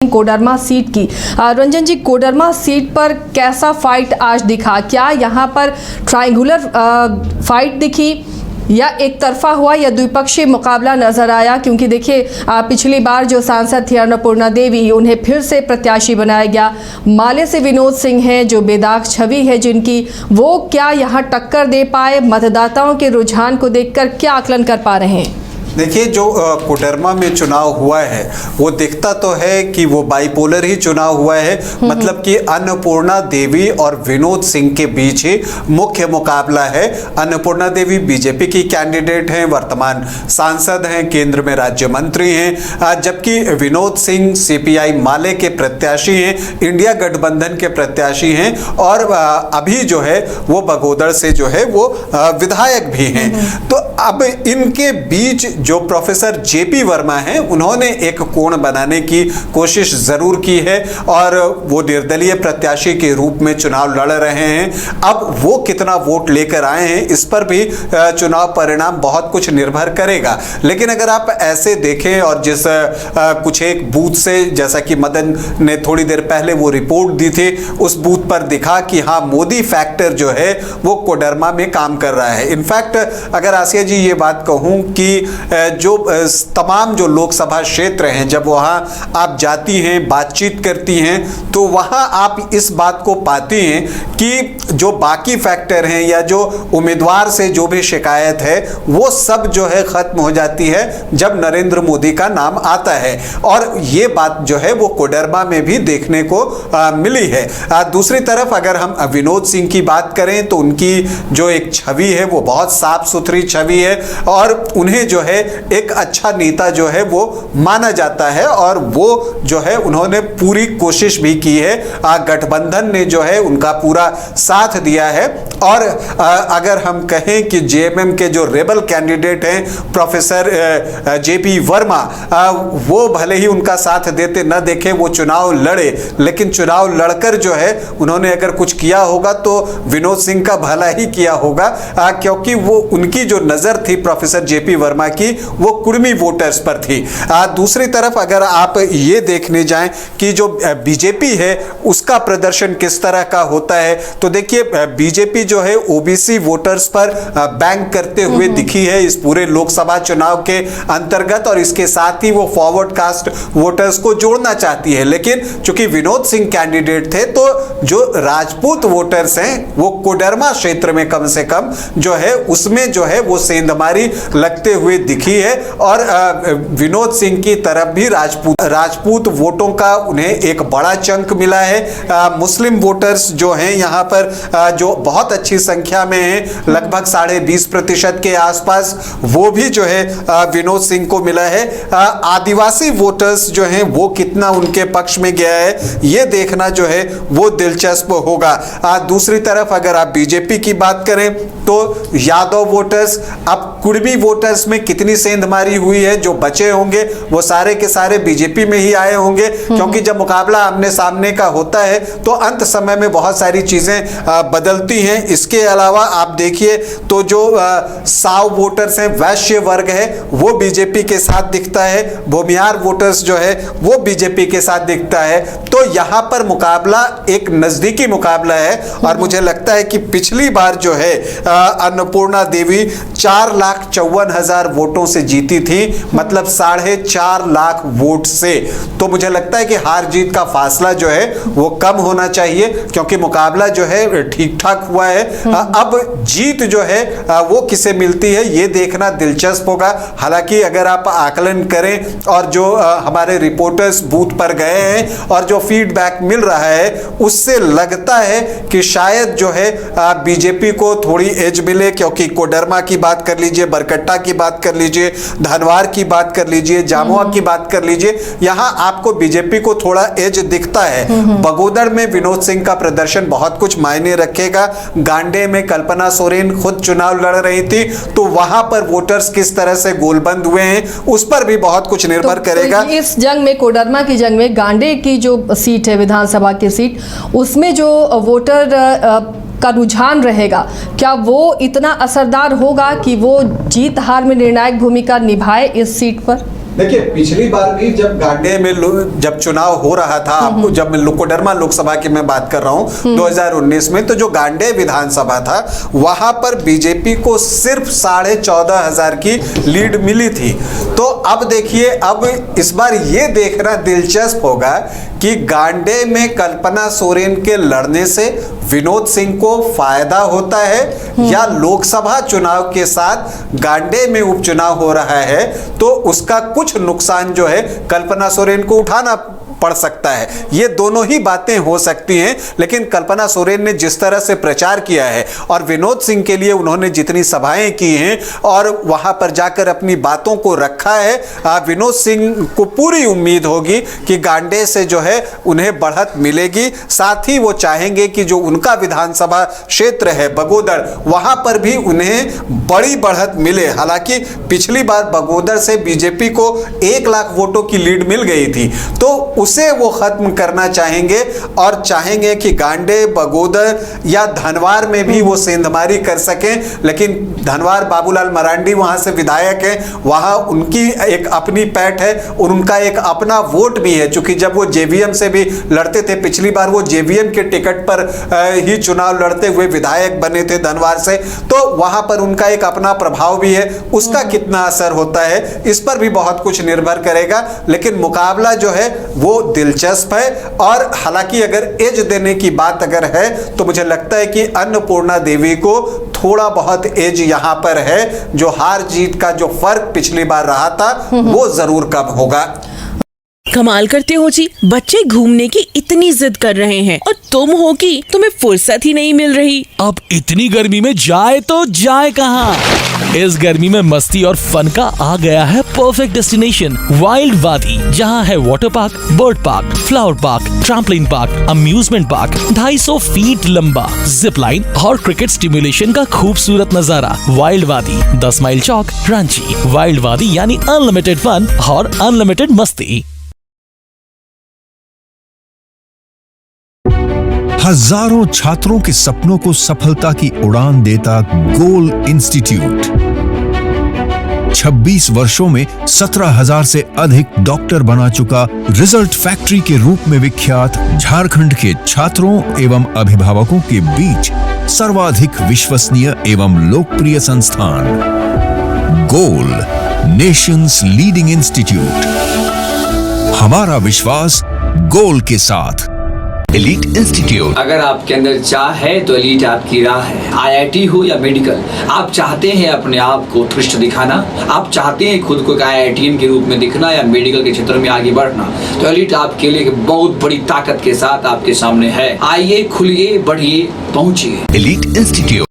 Koderma seat की। रंजन जी, Koderma seat पर कैसा फाइट आज दिखा? क्या यहाँ पर ट्रायंगुलर फाइट दिखी या एक तरफा हुआ या द्विपक्षीय मुकाबला नजर आया? क्योंकि देखिए पिछली बार जो सांसद थी अन्नपूर्णा देवी, उन्हें फिर से प्रत्याशी बनाया गया। माले से विनोद सिंह हैं जो बेदाग छवि है जिनकी, वो क्या यहाँ टक्कर दे पाए? मतदाताओं के रुझान को देखकर क्या आकलन कर पा रहे हैं? देखिए, जो कोडरमा में चुनाव हुआ है वो दिखता तो है कि वो बाइपोलर ही चुनाव हुआ है। मतलब कि अन्नपूर्णा देवी और विनोद सिंह के बीच ही मुख्य मुकाबला है। अन्नपूर्णा देवी बीजेपी की कैंडिडेट हैं, वर्तमान सांसद हैं, केंद्र में राज्य मंत्री हैं, जबकि विनोद सिंह सीपीआई माले के प्रत्याशी हैं, इंडिया गठबंधन के प्रत्याशी हैं और अभी जो है वो बगोदड़ से जो है वो विधायक भी हैं। तो अब इनके बीच जो प्रोफेसर जेपी वर्मा हैं, उन्होंने एक कोण बनाने की कोशिश जरूर की है और वो निर्दलीय प्रत्याशी के रूप में चुनाव लड़ रहे हैं। अब वो कितना वोट लेकर आए हैं इस पर भी चुनाव परिणाम बहुत कुछ निर्भर करेगा। लेकिन अगर आप ऐसे देखें और जिस कुछ एक बूथ से, जैसा कि मदन ने थोड़ी देर पहले वो रिपोर्ट दी थी, उस बूथ पर दिखा कि हाँ, मोदी फैक्टर जो है वो कोडरमा में काम कर रहा है। इनफैक्ट अगर आसिया जी ये बात कहूं कि जो तमाम जो लोकसभा क्षेत्र हैं, जब वहां आप जाती हैं, बातचीत करती हैं, तो वहां आप इस बात को पाती हैं कि जो बाकी फैक्टर हैं या जो उम्मीदवार से जो भी शिकायत है वो सब जो है खत्म हो जाती है जब नरेंद्र मोदी का नाम आता है। और ये बात जो है वो कोडरमा में भी देखने को मिली है। दूसरी तरफ अगर हम विनोद सिंह की बात करें तो उनकी जो एक छवि है वो बहुत साफ सुथरी छवि है और उन्हें जो है एक अच्छा नेता जो है वो माना जाता है और वो जो है उन्होंने पूरी कोशिश भी की है। गठबंधन ने जो है उनका पूरा साथ दिया है। और अगर हम कहें कि जेएमएम के जो रेबल कैंडिडेट हैं प्रोफेसर जेपी वर्मा, वो भले ही उनका साथ देते न देखे, वो चुनाव लड़े, लेकिन चुनाव लड़कर जो है उन्होंने अगर कुछ किया होगा तो विनोद सिंह का भला ही किया होगा, क्योंकि वो उनकी जो नजर थी प्रोफेसर जेपी वर्मा की वो कुर्मी वोटर्स पर थी। दूसरी तरफ अगर आप ये देखने जाएं कि जो बीजेपी है उसका प्रदर्शन किस तरह का होता है, तो देखिए बीजेपी जो है ओबीसी वोटर्स पर बैंक करते हुए दिखी है इस पूरे लोकसभा चुनाव के अंतर्गत और इसके साथ ही वो फॉरवर्ड कास्ट वोटर्स को जोड़ना चाहती है। लेकिन चूंकि विनोद सिंह कैंडिडेट थे तो जो राजपूत वोटर्स हैं वो कोडरमा क्षेत्र में कम से कम जो है उसमें जो है वो सेंधमारी लगते हुए दिखी है और विनोद सिंह की तरफ भी राजपूत वोटों का उन्हें एक बड़ा चंक मिला है। मुस्लिम वोटर्स जो हैं यहाँ पर जो बहुत अच्छी संख्या में हैं, लगभग 20.5% के आसपास, वो भी जो है विनोद सिंह को मिला है। आदिवासी वोटर्स जो हैं वो कितना उनके पक्ष में गया है ये देखना जो है वो दिलचस्प होगा। दूसरी तरफ अगर आप बीजेपी की बात करें तो यादव वोटर्स, अब कुर्मी वोटर्स में कितनी सेंधमारी हुई है, जो बचे होंगे वो सारे के सारे बीजेपी में ही आए होंगे, क्योंकि जब मुकाबला आमने सामने का होता है तो अंत समय में बहुत सारी चीजें बदलती हैं। इसके अलावा आप देखिए तो जो साव वोटर्स हैं, वैश्य वर्ग है, वो बीजेपी के साथ दिखता है, भूमिहार वोटर्स जो है वो बीजेपी के साथ दिखता है। तो यहाँ पर मुकाबला एक नजदीकी मुकाबला है और मुझे लगता है कि पिछली बार जो है अन्नपूर्णा देवी 4,54,000 वोटों से जीती थी, मतलब 4.5 लाख वोट से। तो मुझे लगता है कि हार जीत का फासला जो है वो कम होना चाहिए, क्योंकि मुकाबला जो है ठीक ठाक हुआ है। अब जीत जो है वो किसे मिलती है ये देखना दिलचस्प होगा। हालांकि अगर आप आकलन करें और जो हमारे रिपोर्टर्स बूथ पर गए हैं और जो फीडबैक मिल रहा है उससे लगता है कि शायद जो है बीजेपी को थोड़ी एज मिले, क्योंकि कोडरमा की बात कर लीजिए, बरकट्टा की बात कर लीजिए, धनवार की बात कर लीजिए, जामुआ की बात कर लीजिए, यहां आपको बीजेपी को थोड़ा एज दिखता है। बगोदड़ में विनोद सिंह का प्रदर्शन बहुत कुछ मायने रखेगा। गांडे में कल्पना सोरेन खुद चुनाव लड़ रही थी, तो वहां पर वोटर्स किस तरह से गोलबंद हुए हैं उस पर भी बहुत कुछ निर्भर करेगा। तो इस जंग में, कोडरमा की जंग में, गांडे की जो सीट है विधानसभा की सीट, उसमें जो वोटर का रुझान रहेगा, क्या वो इतना असरदार होगा कि वो जीत हार में निर्णायक भूमिका निभाए इस सीट पर? देखिए, पिछली बार भी जब गांडे में जब चुनाव हो रहा था, आपको जब कोडरमा लोकसभा की मैं बात कर रहा हूं 2019 में, तो जो गांडे विधानसभा था वहां पर बीजेपी को सिर्फ 14,500 की लीड मिली थी। तो अब देखिए, अब इस बार ये देखना दिलचस्प होगा कि गांडे में कल्पना सोरेन के लड़ने से विनोद सिंह को फायदा होता है या लोकसभा चुनाव के साथ गांडे में उपचुनाव हो रहा है तो उसका कुछ नुकसान जो है कल्पना सोरेन को उठाना पड़ सकता है। ये दोनों ही बातें हो सकती हैं, लेकिन कल्पना सोरेन ने जिस तरह से प्रचार किया है और विनोद सिंह के लिए उन्होंने जितनी सभाएं की हैं और वहां पर जाकर अपनी बातों को रखा है, विनोद सिंह को पूरी उम्मीद होगी कि गांडे से जो है उन्हें बढ़त मिलेगी। साथ ही वो चाहेंगे कि जो उनका विधानसभा क्षेत्र है बगोदर, वहां पर भी उन्हें बड़ी बढ़त मिले। हालांकि पिछली बार बगोदर से बीजेपी को 1 लाख वोटों की लीड मिल गई थी, तो उसे वो खत्म करना चाहेंगे और चाहेंगे कि गांडे, बगोदर या धनवार में भी वो सेंधमारी कर सकें। लेकिन धनवार बाबूलाल मरांडी वहां से विधायक हैं, वहां उनकी एक अपनी पैठ है और उनका एक अपना वोट भी है। चूंकि जब वो जेवीएम से भी लड़ते थे, पिछली बार वो जेवीएम के टिकट पर ही चुनाव लड़ते हुए विधायक बने थे धनवार से, तो वहां पर उनका एक अपना प्रभाव भी है। उसका कितना असर होता है इस पर भी बहुत कुछ निर्भर करेगा। लेकिन मुकाबला जो है वो दिलचस्प है। और हालांकि अगर एज देने की बात अगर है तो मुझे लगता है कि अन्नपूर्णा देवी को थोड़ा बहुत एज यहां पर है। जो हार जीत का जो फर्क पिछली बार रहा था वो जरूर कम होगा। कमाल करते हो जी, बच्चे घूमने की इतनी जिद कर रहे हैं और तुम हो कि तुम्हें फुर्सत ही नहीं मिल रही। अब इतनी गर्मी में जाए तो जाए कहाँ? इस गर्मी में मस्ती और फन का आ गया है परफेक्ट डेस्टिनेशन, वाइल्ड वादी, जहाँ है water park, bird park, flower park, trampoline park, amusement park, 250 feet लंबा, जिप लाइन और क्रिकेट स्टिमुलेशन का खूबसूरत नजारा। वाइल्ड वादी, 10 माइल चौक, रांची। वाइल्ड वादी यानी अनलिमिटेड फन और अनलिमिटेड मस्ती। हजारों छात्रों के सपनों को सफलता की उड़ान देता गोल इंस्टीट्यूट 26 वर्षों में 17,000 से अधिक डॉक्टर बना चुका, रिजल्ट फैक्ट्री के रूप में विख्यात, झारखंड के छात्रों एवं अभिभावकों के बीच सर्वाधिक विश्वसनीय एवं लोकप्रिय संस्थान गोल, नेशंस लीडिंग इंस्टीट्यूट। हमारा विश्वास गोल के साथ। Elite institute. अगर आपके अंदर चाह है तो एलीट आपकी राह है। आईआईटी हो या मेडिकल, आप चाहते हैं अपने आप को उत्कृष्ट दिखाना, आप चाहते हैं खुद को एक आईआईटीएन के रूप में दिखना या मेडिकल के क्षेत्र में आगे बढ़ना, तो एलीट आपके लिए बहुत बड़ी ताकत के साथ आपके सामने है। आइए, खुलिए, बढ़िए, पहुंचिए। Elite institute.